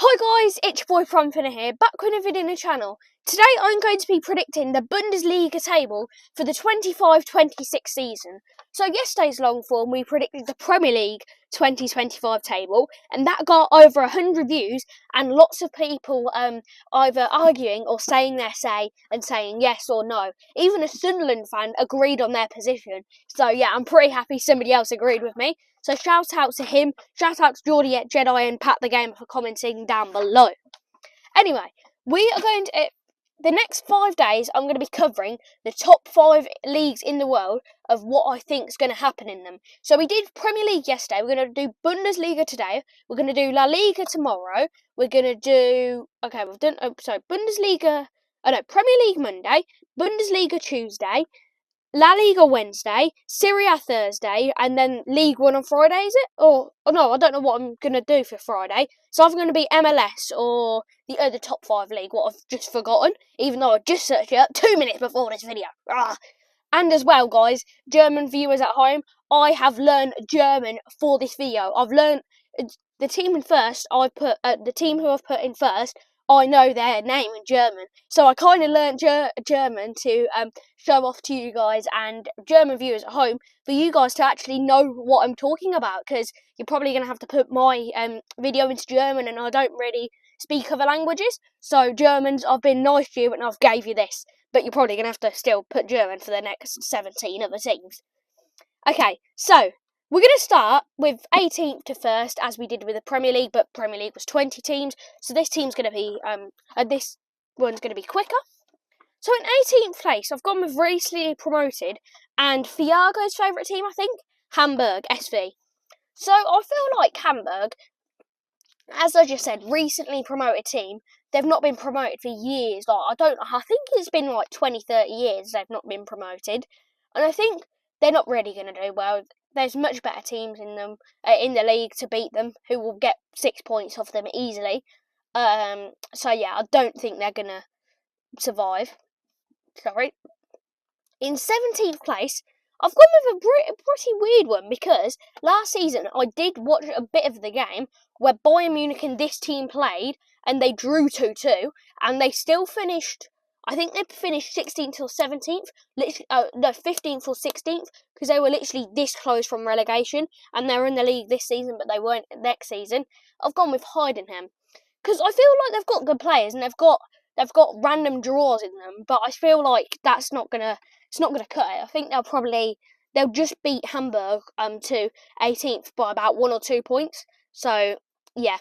Hi guys, it's your boy PrimeFinnO here, back with a video in the channel. Today I'm going to be predicting the Bundesliga table for the 25-26 season. So yesterday's long form we predicted the Premier League 2025 table, and that got over 100 views and lots of people either arguing or saying their say and saying yes or no. Even a Sunderland fan agreed on their position. So yeah, I'm pretty happy somebody else agreed with me. So shout out to him, shout out to Geordie at Jedi and Pat the Gamer for commenting down below. Anyway, we are going to, the next 5 days, I'm going to be covering the top 5 leagues in the world of what I think is going to happen in them. So we did Premier League yesterday, we're going to do Bundesliga today, we're going to do La Liga tomorrow, we're going to do, Premier League Monday, Bundesliga Tuesday, La Liga Wednesday, Serie A Thursday, and then League One on Friday, is it? Or no, I don't know what I'm going to do for Friday. So I'm going to be MLS or the other top 5 league, what I've just forgotten, even though I just searched it up 2 minutes before this video. And as well, guys, German viewers at home, I have learned German for this video. I've learned the team in first, the team who I've put in first, I know their name in German. So I kind of learned German to show off to you guys and German viewers at home for you guys to actually know what I'm talking about, because you're probably going to have to put my video into German and I don't really speak other languages. So Germans, I've been nice to you and I've gave you this, but you're probably going to have to still put German for the next 17 other teams. Okay, so we're going to start with 18th to 1st, as we did with the Premier League, but Premier League was 20 teams, so this team's going to be, this one's going to be quicker. So in 18th place, I've gone with recently promoted, and Thiago's favourite team, I think, Hamburg SV. So I feel like Hamburg, as I just said, recently promoted team, they've not been promoted for years. I think it's been like 20, 30 years they've not been promoted, and I think they're not really going to do well. There's much better teams in them in the league to beat them, who will get 6 points off them easily. So yeah, I don't think they're going to survive. Sorry. In 17th place, I've gone with a pretty weird one, because last season I did watch a bit of the game where Bayern Munich and this team played, and they drew 2-2, and they still finished. I think they finished 16th or 17th, 15th or 16th, because they were literally this close from relegation, and they're in the league this season, but they weren't next season. I've gone with Heidenheim, because I feel like they've got good players, and they've got random draws in them, but I feel like it's not gonna cut it. I think they'll just beat Hamburg to 18th by about 1 or 2 points. So yeah.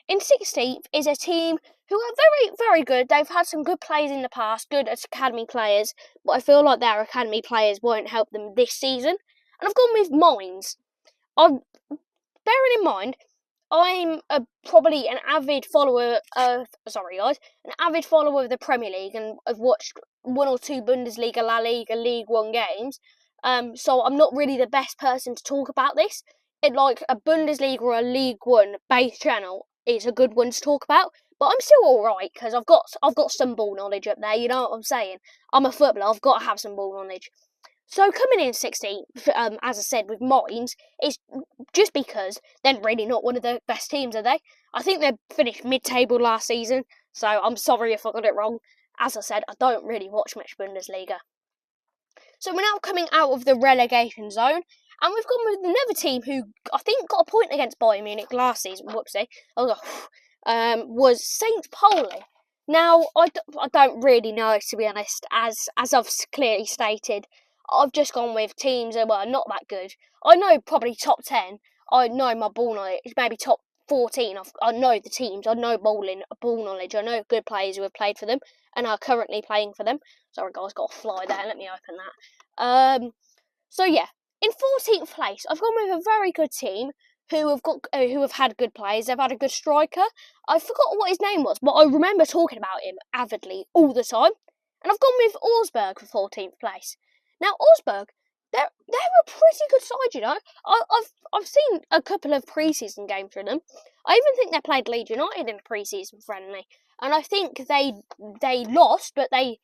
In 16th is a team who are very, very good. They've had some good players in the past, good academy players, but I feel like their academy players won't help them this season. And I've gone with Mainz. Bearing in mind, I'm probably an avid follower of the Premier League, and I've watched 1 or 2 Bundesliga, La Liga, League One games. So I'm not really the best person to talk about this. Like a Bundesliga or a League One base channel is a good one to talk about, but I'm still alright because I've got some ball knowledge up there. You know what I'm saying? I'm a footballer. I've got to have some ball knowledge. So coming in 16th, as I said, with Mainz, is just because they're really not one of the best teams, are they? I think they finished mid-table last season, so I'm sorry if I got it wrong. As I said, I don't really watch much Bundesliga. So we're now coming out of the relegation zone, and we've gone with another team who I think got a point against Bayern Munich last season. Whoopsie. Was St. Pauli. Now, I don't really know, to be honest, as I've clearly stated. I've just gone with teams that were not that good. I know probably top 10. I know my ball knowledge. Maybe top 14. I know the teams. I know ball knowledge. I know good players who have played for them and are currently playing for them. Sorry, guys, got a fly there. Let me open that. So yeah, in 14th place, I've gone with a very good team who have had good players. They've had a good striker. I forgot what his name was, but I remember talking about him avidly all the time. And I've gone with Augsburg for 14th place. Now, Augsburg, they're a pretty good side, you know. I've seen a couple of pre-season games from them. I even think they played Leeds United in a pre-season friendly, and I think they lost, but they're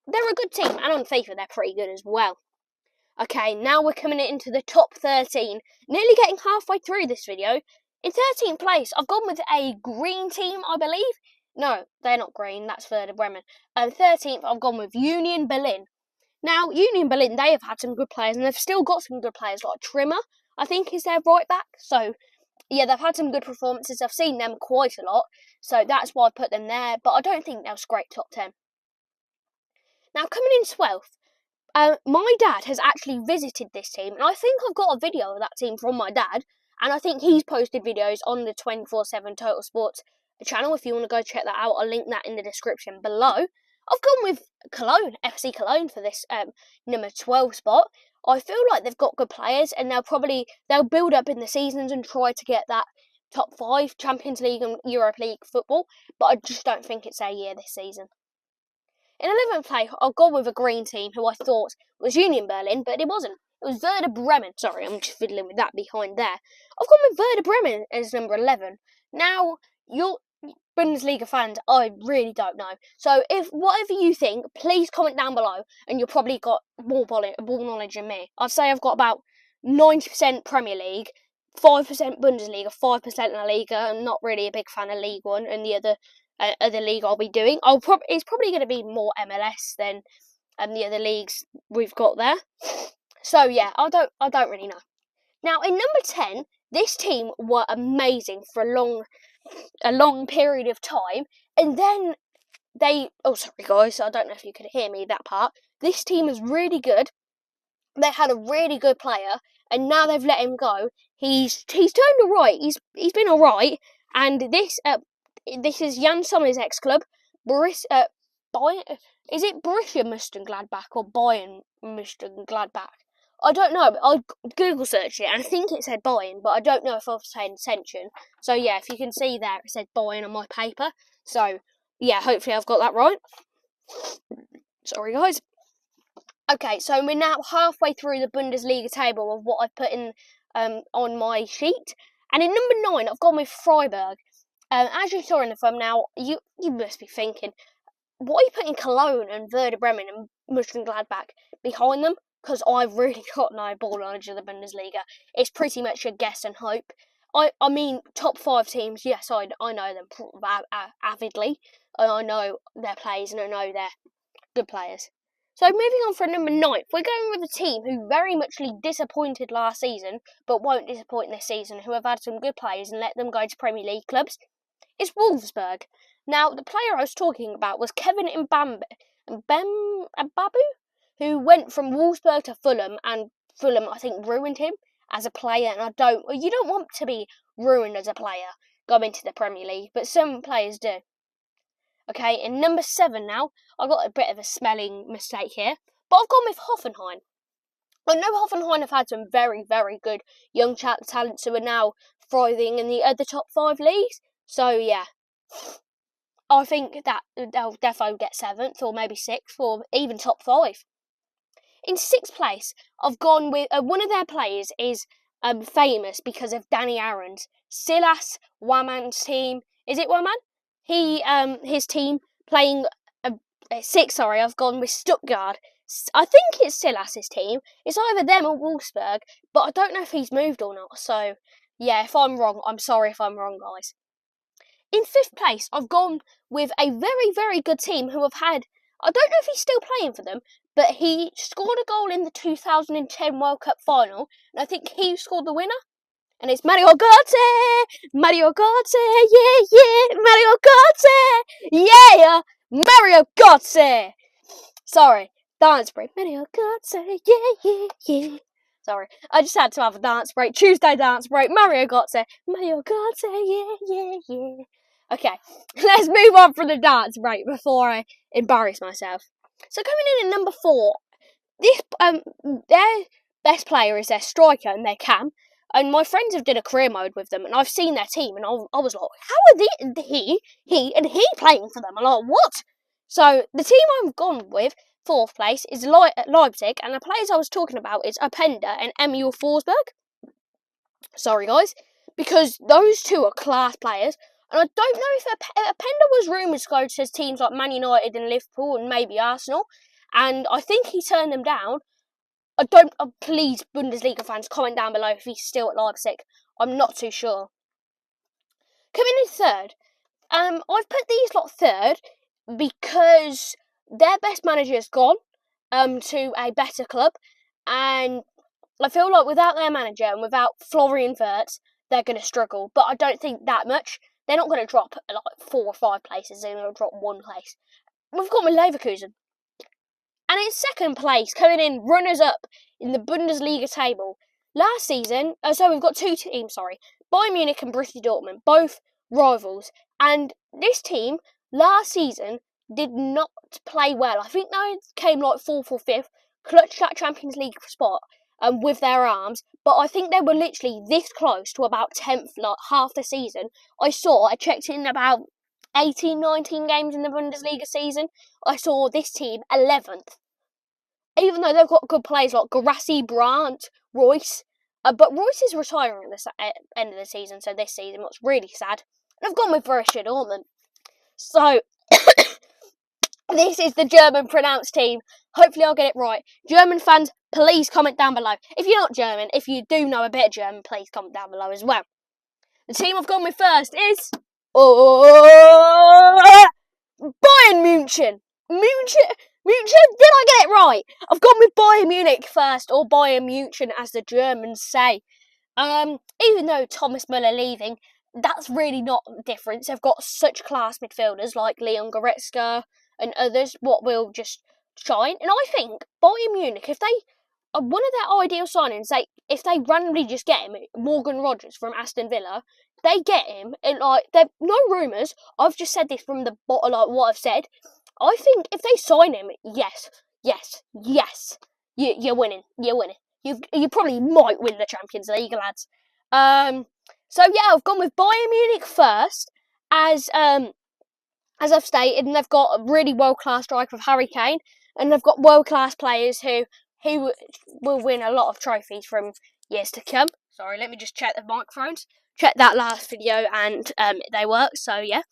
a good team, and on FIFA they're pretty good as well. Okay, now we're coming into the top 13, nearly getting halfway through this video. In 13th place, I've gone with a green team, I believe. No, they're not green, that's Werder Bremen. 13th, I've gone with Union Berlin. Now, Union Berlin, they have had some good players, and they've still got some good players, like Trimmer, I think, is their right back. So, yeah, they've had some good performances. I've seen them quite a lot, so that's why I put them there, but I don't think they'll scrape top 10. Now, coming in 12th, my dad has actually visited this team, and I think I've got a video of that team from my dad, and I think he's posted videos on the 24/7 Total Sports channel. If you want to go check that out, I'll link that in the description below. I've gone with Cologne, FC Cologne, for this number 12 spot. I feel like they've got good players, and they'll build up in the seasons and try to get that top 5 Champions League and Europa League football, but I just don't think it's their year this season. In 11th place, I'll go with a green team who I thought was Union Berlin, but it wasn't. It was Werder Bremen. Sorry, I'm just fiddling with that behind there. I've gone with Werder Bremen as number 11. Now, your Bundesliga fans, I really don't know. So, if whatever you think, please comment down below, and you've probably got more ball knowledge than me. I'd say I've got about 90% Premier League, 5% Bundesliga, 5% La Liga. I'm not really a big fan of League One and the other league I'll be doing. It's probably going to be more MLS than the other leagues we've got there. So yeah, I don't really know. Now in number 10, this team were amazing for a long period of time, and then sorry guys, I don't know if you could hear me that part. This team is really good. They had a really good player, and now they've let him go. He's turned alright. He's been alright, and this is Jan Sommer's ex-club, Bayern. Is it Borussia Mönchengladbach or Bayern Mönchengladbach? I don't know. I Google searched it, and I think it said Bayern, but I don't know if I was paying attention. So yeah, if you can see there, it said Bayern on my paper. So yeah, hopefully I've got that right. Sorry guys. Okay, so we're now halfway through the Bundesliga table of what I've put in on my sheet, and in number 9, I've gone with Freiburg. As you saw in the thumbnail, you must be thinking, what are you putting Cologne and Werder Bremen and Mönchengladbach behind them? Because I've really got no ball knowledge of the Bundesliga. It's pretty much a guess and hope. I mean, top 5 teams, yes, I know them avidly. I know their players, and I know they're good players. So moving on for number 9, we're going with a team who very muchly disappointed last season, but won't disappoint this season, who have had some good players and let them go to Premier League clubs. It's Wolfsburg. Now, the player I was talking about was Kevin Mbabu, who went from Wolfsburg to Fulham, and Fulham, I think, ruined him as a player, and you don't want to be ruined as a player going to the Premier League, but some players do. Okay, in number 7 now, I've got a bit of a smelling mistake here, but I've gone with Hoffenheim. I know Hoffenheim have had some very, very good young talents who are now thriving in the other top 5 leagues, so yeah. I think that they'll definitely get 7th, or maybe 6th, or even top 5. In 6th place, I've gone with one of their players is famous because of Danny Aaron's Silas Waman's team. Is it Waman? His team playing 6. Sorry, I've gone with Stuttgart. I think it's Silas's team. It's either them or Wolfsburg, but I don't know if he's moved or not. So yeah, if I'm wrong, I'm sorry if I'm wrong, guys. In 5th place, I've gone with a very, very good team who have had, I don't know if he's still playing for them, but he scored a goal in the 2010 World Cup final, and I think he scored the winner. And it's Mario Götze! Mario Götze! Yeah, yeah! Mario Götze! Yeah! Mario Götze! Sorry, dance break. Mario Götze! Yeah, yeah, yeah. Sorry, I just had to have a dance break. Tuesday dance break. Mario Götze! Mario Götze! Yeah, yeah, yeah. Okay, let's move on from the dance break before I embarrass myself. So coming in at number 4, their best player is their striker and their cam. And my friends have done a career mode with them, and I've seen their team, and I was like, how are he playing for them? I'm like, what? So the team I've gone with, 4th place, is Leipzig, and the players I was talking about is Openda and Emil Forsberg. Sorry, guys, because those two are class players, and I don't know if Openda was rumoured to go to teams like Man United and Liverpool and maybe Arsenal, and I think he turned them down. Please, Bundesliga fans, comment down below if he's still at Leipzig. I'm not too sure. Coming in third, I've put these lot third because their best manager's gone to a better club, and I feel like without their manager and without Florian Wirtz, they're going to struggle. But I don't think that much. They're not going to drop like 4 or 5 places. They're going to drop 1 place. We've got with Leverkusen. And in second place, coming in runners-up in the Bundesliga table. Last season, so we've got 2 teams, Bayern Munich and Borussia Dortmund, both rivals. And this team, last season, did not play well. I think they came like 4th or 5th, clutched that Champions League spot with their arms. But I think they were literally this close to about 10th, like half the season. I checked in about 18, 19 games in the Bundesliga season. I saw this team 11th. Even though they've got good players like Guirassy, Brandt, Royce. But Royce is retiring at the end of the season, so this season, what's really sad. And I've gone with Borussia Dortmund. So, this is the German pronounced team. Hopefully I'll get it right. German fans, please comment down below. If you're not German, if you do know a bit of German, please comment down below as well. The team I've gone with first is... Bayern Munich. Did I get it right? I've gone with Bayern Munich first, or Bayern Munich as the Germans say. Even though Thomas Müller leaving, that's really not the difference. They've got such class midfielders like Leon Goretzka and others, what will just shine. And I think Bayern Munich, if they one of their ideal signings, if they randomly just get him, Morgan Rogers from Aston Villa, they get him, and like, there no rumours. I've just said this from the bottom, like what I've said. I think if they sign him, yes, you're winning. You probably might win the Champions League, lads. So yeah, I've gone with Bayern Munich first, as I've stated, and they've got a really world class striker with Harry Kane, and they've got world class players who will win a lot of trophies from years to come. Sorry, let me just check the microphones. Check that last video, and they work. So yeah.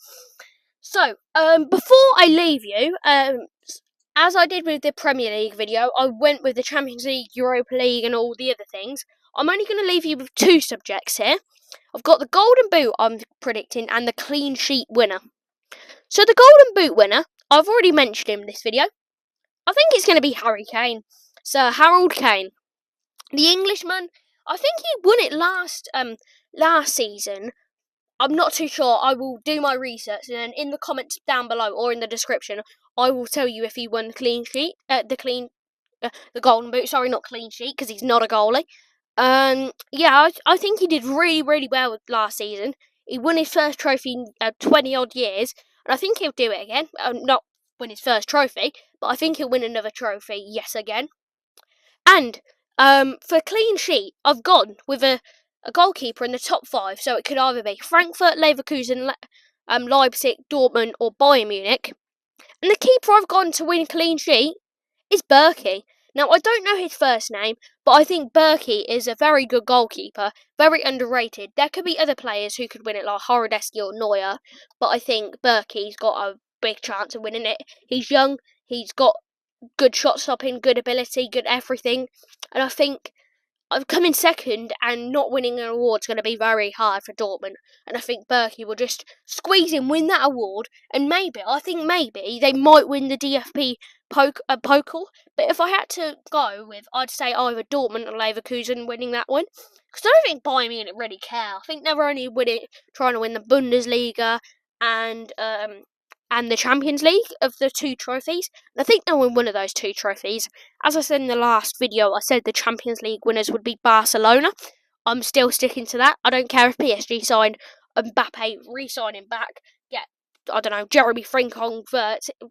So before I leave you, as I did with the Premier League video, I went with the Champions League, Europa League, and all the other things. I'm only going to leave you with 2 subjects here. I've got the Golden Boot I'm predicting and the clean sheet winner. So the Golden Boot winner, I've already mentioned him in this video. I think it's going to be Harry Kane. Sir Harold Kane. The Englishman, I think he won it last season. I'm not too sure. I will do my research, and then in the comments down below or in the description, I will tell you if he won the clean sheet, the Golden Boot. Sorry, not clean sheet, because he's not a goalie. Yeah, I think he did really, really well last season. He won his first trophy in 20 odd years, and I think he'll do it again. Not win his first trophy, but I think he'll win another trophy yes again. And for clean sheet, I've gone with a goalkeeper in the top 5, so it could either be Frankfurt, Leverkusen, Leipzig, Dortmund, or Bayern Munich. And the keeper I've gone to win a clean sheet is Berkey. Now, I don't know his first name, but I think Berkey is a very good goalkeeper, very underrated. There could be other players who could win it, like Horodecki or Neuer, but I think Berkey's got a big chance of winning it. He's young, he's got good shot stopping, good ability, good everything, and I think I've come in second, and not winning an award is going to be very hard for Dortmund. And I think Berkey will just squeeze in, win that award, and I think maybe they might win the DFB Pokal. But if I had to go with, I'd say either Dortmund or Leverkusen winning that one. Because I don't think Bayern Munich really care. I think they're only trying to win the Bundesliga and the Champions League of the 2 trophies. And I think they'll win one of those 2 trophies. As I said in the last video, I said the Champions League winners would be Barcelona. I'm still sticking to that. I don't care if PSG signed Mbappe, re-sign him back, get, I don't know, Jeremy Frimpong,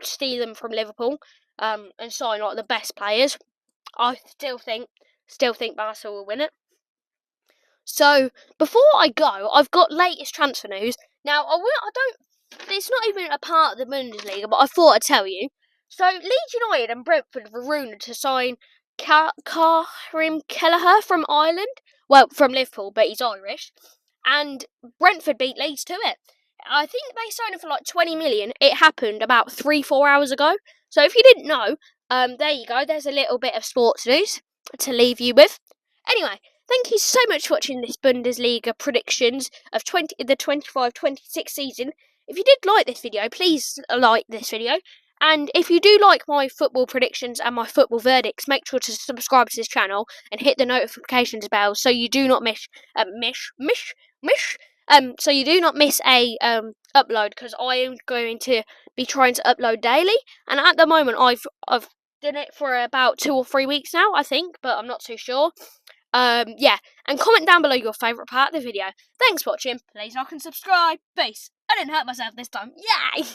steal them from Liverpool, and sign like the best players. I still think Barca will win it. So, before I go, I've got latest transfer news. Now, it's not even a part of the Bundesliga, but I thought I'd tell you. So, Leeds United and Brentford were rumoured to sign Karim Kelleher from Ireland. Well, from Liverpool, but he's Irish. And Brentford beat Leeds to it. I think they signed him for like 20 million. It happened about 3-4 hours ago. So, if you didn't know, there you go. There's a little bit of sports news to leave you with. Anyway, thank you so much for watching this Bundesliga predictions of the 25-26 season. If you did like this video, please like this video. And if you do like my football predictions and my football verdicts, make sure to subscribe to this channel and hit the notifications bell so you do not miss so you do not miss a upload, because I am going to be trying to upload daily. And at the moment, I've done it for about 2 or 3 weeks now, I think, but I'm not too sure. Yeah, and comment down below your favourite part of the video. Thanks for watching. Please like and subscribe. Peace. I didn't hurt myself this time. Yay!